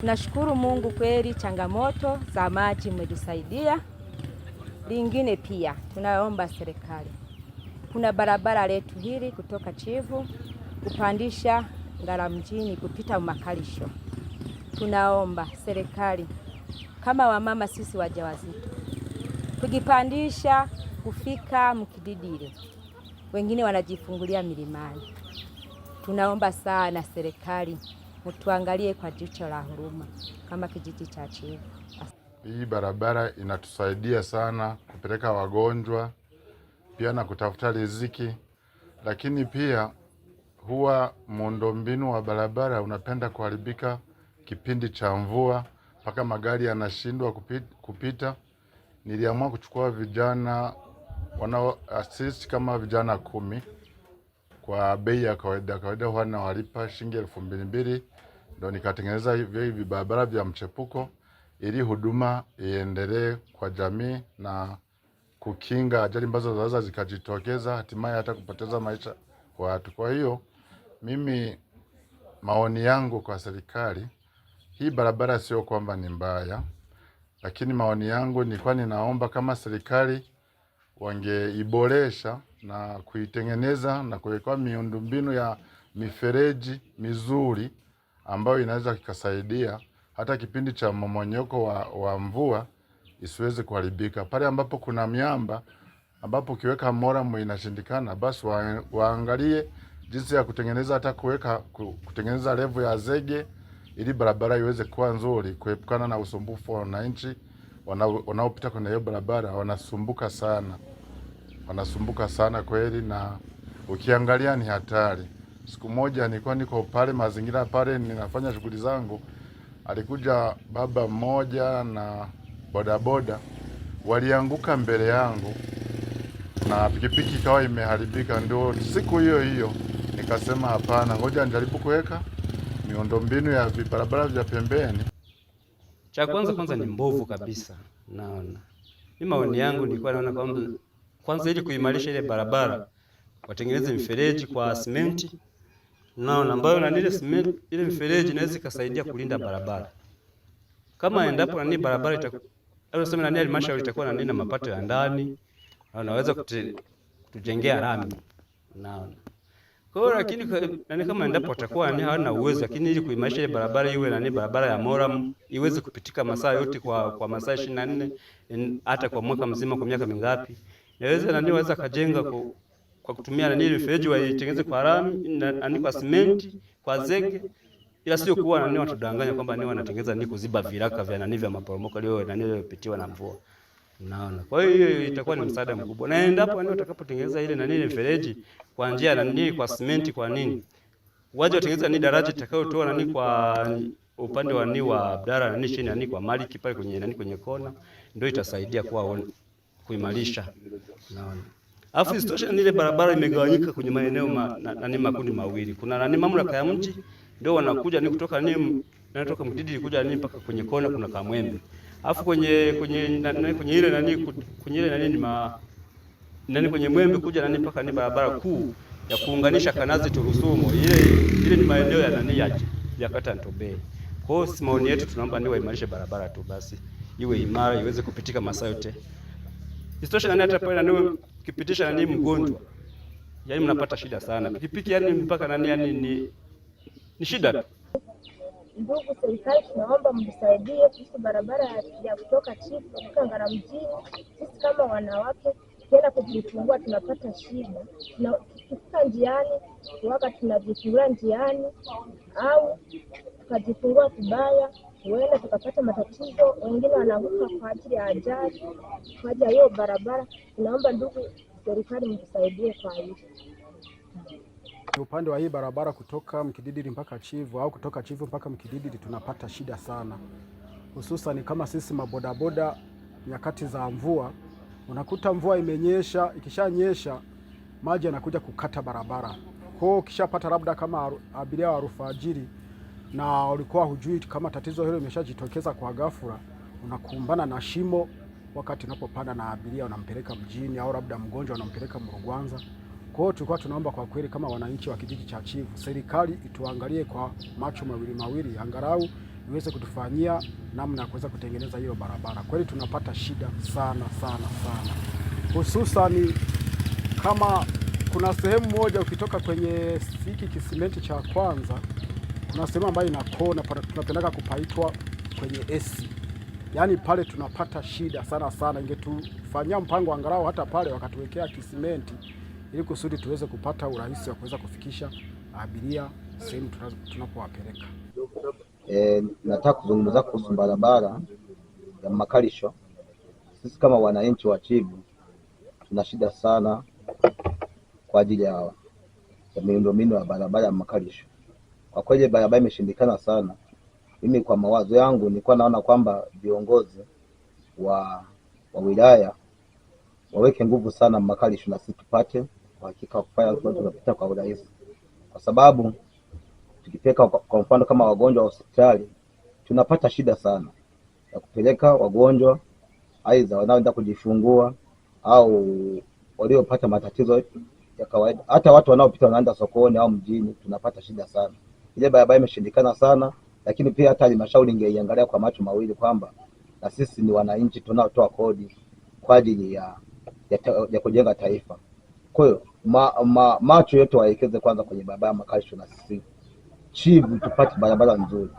Tunashukuru Mungu kweli, changamoto za maji mmetusaidia. Lingine pia tunaomba serikali, kuna barabara letu hili kutoka Chivu kupandisha Ngara mjini kupita Makalisho. Tunaomba serikali, kama wamama sisi wajawazito, tukipandisha kufika Mkididiri, wengine wanajifungulia milimani. Tunaomba sana serikali mtuangalie kwa jicho la huruma kama kijiji cha Chivu. Hii barabara inatusaidia sana kupeleka wagonjwa pia na kutafuta riziki, lakini pia huwa muundombinu wa barabara unapenda kuharibika kipindi cha mvua mpaka magari yanashindwa kupita. Niliamua kuchukua vijana wanao assist kama vijana 10 kwa bei ya kawaida huwa nawalipa shilingi 2,200, ndio nikatengeneza hivi barabara vya mchepuko ili huduma iendelee kwa jamii na kukinga ajali ambazo zaweza zikajitokeza hatimaye hata kupoteza maisha watu. Kwa hiyo mimi maoni yangu kwa serikali, hii barabara sio kwamba ni mbaya, lakini maoni yangu nilikuwa ninaomba kama serikali wangeiboresha na kuitengeneza na kuweka miundombinu ya mifereji mizuri ambayo inaweza kikasaidia hata kipindi cha mmomonyoko wa mvua isiweze kuharibika. Pale ambapo kuna miamba ambapo ukiweka moramu inashindikana, basi waangalie jinsi ya kutengeneza hata kutengeneza level ya zege ili barabara iweze kuwa nzuri, kuepukana na usumbufu wa wananchi wanaopita kwenye hiyo barabara. Wanasumbuka sana kweli, na ukiangalia ni hatari. Siku moja nilikuwa niko pale mazingira pale ninafanya shughuli zangu, alikuja baba mmoja na bodaboda, walianguka mbele yangu na pikipiki ikawa imeharibika. Ndio siku hiyo hiyo nikasema hapana, ngoja nijaribu kuweka miundombinu ya barabara vya pembeni. Cha kwanza ni mbovu kabisa. Naona mimi maoni yangu nilikuwa naona kwamba kwanza ili kuimarisha ile barabara watengeneze mifereji kwa simenti, naona ambayo na ile mifereji inaweza kusaidia kulinda barabara. Kama endapo na barabara itakuwa halmashauri itakuwa na mapato ya ndani, wanaweza kutujengea lami. Naona kwa hiyo, lakini kama endapo watakuwa hawana uwezo, lakini ili kuimarisha ile barabara iwe barabara ya moram iweze kupitika masaa yote kwa masaa 24 hata kwa mwaka mzima, kwa miaka mingapi, inaweza waweza kajenga kwa kutumia mifereji waitengeneze kwa lami, kwa simenti, kwa zege, ila sio kuwa watudanganya kwamba wanatengeneza kuziba viraka vya maporomoko leo yopitiwa na mvua. Naona kwa hiyo itakuwa ni msaada mkubwa, na endapo watakapotengeneza ile mifereji kwa njia kwa simenti, kwa waje watengeneza daraja itakayotoa kwa upande wa Abdara chini kwa Maliki pale kwenye kona, ndio itasaidia kuimarisha. Naona afu isitoshe ile barabara imegawanyika kwenye maeneo makundi mawili. Kuna mamlaka ya mji ndio wanakuja kutoka natoka Mkididiri kuja mpaka kwenye kona kuna Kamwembe. Afu kwenye kwenye Mwembe kuja mpaka barabara kuu ya kuunganisha Kanazi Turusumo. Ile ni maeneo ya kata Ntobeye. Kwa hiyo maoni yetu tunaomba waimarishe barabara tu basi, iwe imara iweze kupitika masaa yote. Isitoshe hata pale kipitisha mgonjwa, mnapata shida sana. Pikipiki mpaka ni shida tu. Ndugu serikali, tunaomba mtusaidie kuhusu barabara ya kutoka Chifu mpaka Ngara mjini. Sisi kama wanawake tena kujifungua tunapata shida. Tukifika njiani wakati tunajifungua njiani au tukajifungua kubaya, huenda tukapata matatizo, wengine wanaanguka kwa ajili ya ajali kwa ajili ya hiyo barabara. Tunaomba ndugu serikali mtusaidie kwa hiyo. Upande wa hii barabara kutoka Mkididiri mpaka Chivu au kutoka Chivu mpaka Mkididiri tunapata shida sana, hususan kama sisi mabodaboda. Nyakati za mvua unakuta mvua imenyesha, ikishanyesha maji yanakuja kukata barabara. Kwa hiyo ukishapata labda kama abiria wa alfajiri na ulikuwa hujui kama tatizo hilo limeshajitokeza kwa ghafla, unakumbana na shimo wakati unapopanda na abiria unampeleka mjini au labda mgonjwa unampeleka Murugwanza. Kwa hiyo tulikuwa tunaomba kwa kweli kama wananchi wa kijiji cha Chivu, serikali ituangalie kwa macho mawili, angalau iweze kutufanyia namna ya kuweza kutengeneza hiyo barabara. Kweli tunapata shida sana sana sana, hususani kama kuna sehemu moja ukitoka kwenye hiki kisimenti cha kwanza, kuna sehemu ambayo ina kona tunapendaka kupaitwa kwenye esi. Yaani pale tunapata shida sana sana. Ingetufanyia mpango angalau hata pale wakatuwekea kisimenti ili kusudi tuweze kupata urahisi wa kuweza kufikisha abiria sehemu tunapowapeleka. Nataka kuzungumza kuhusu barabara ya Makarisho. Sisi kama wananchi wa Chivu tuna shida sana kwa ajili ya miundombinu ya barabara ya Makarisho. Kwa kweli barabara imeshindikana sana. Mimi kwa mawazo yangu nilikuwa naona kwamba viongozi wa wilaya waweke nguvu sana Makarisho na sisi tupate hakika kufanya tunapita kwa urahisi, kwa sababu tukipeka kwa mfano kama wagonjwa wa hospitali tunapata shida sana ya kupeleka wagonjwa aidha wanaoenda kujifungua au waliopata matatizo ya kawaida. Hata watu wanaopita wanaenda sokoni au mjini tunapata shida sana. Ile barabara imeshindikana sana, lakini pia hata halmashauri ingeiangalia kwa macho mawili kwamba na sisi ni wananchi tunaotoa kodi kwa ajili ya kujenga taifa. Kwa hiyo macho yote waelekeze kwanza kwenye barabara Makarisho na sisi Chivu tupate barabara nzuri.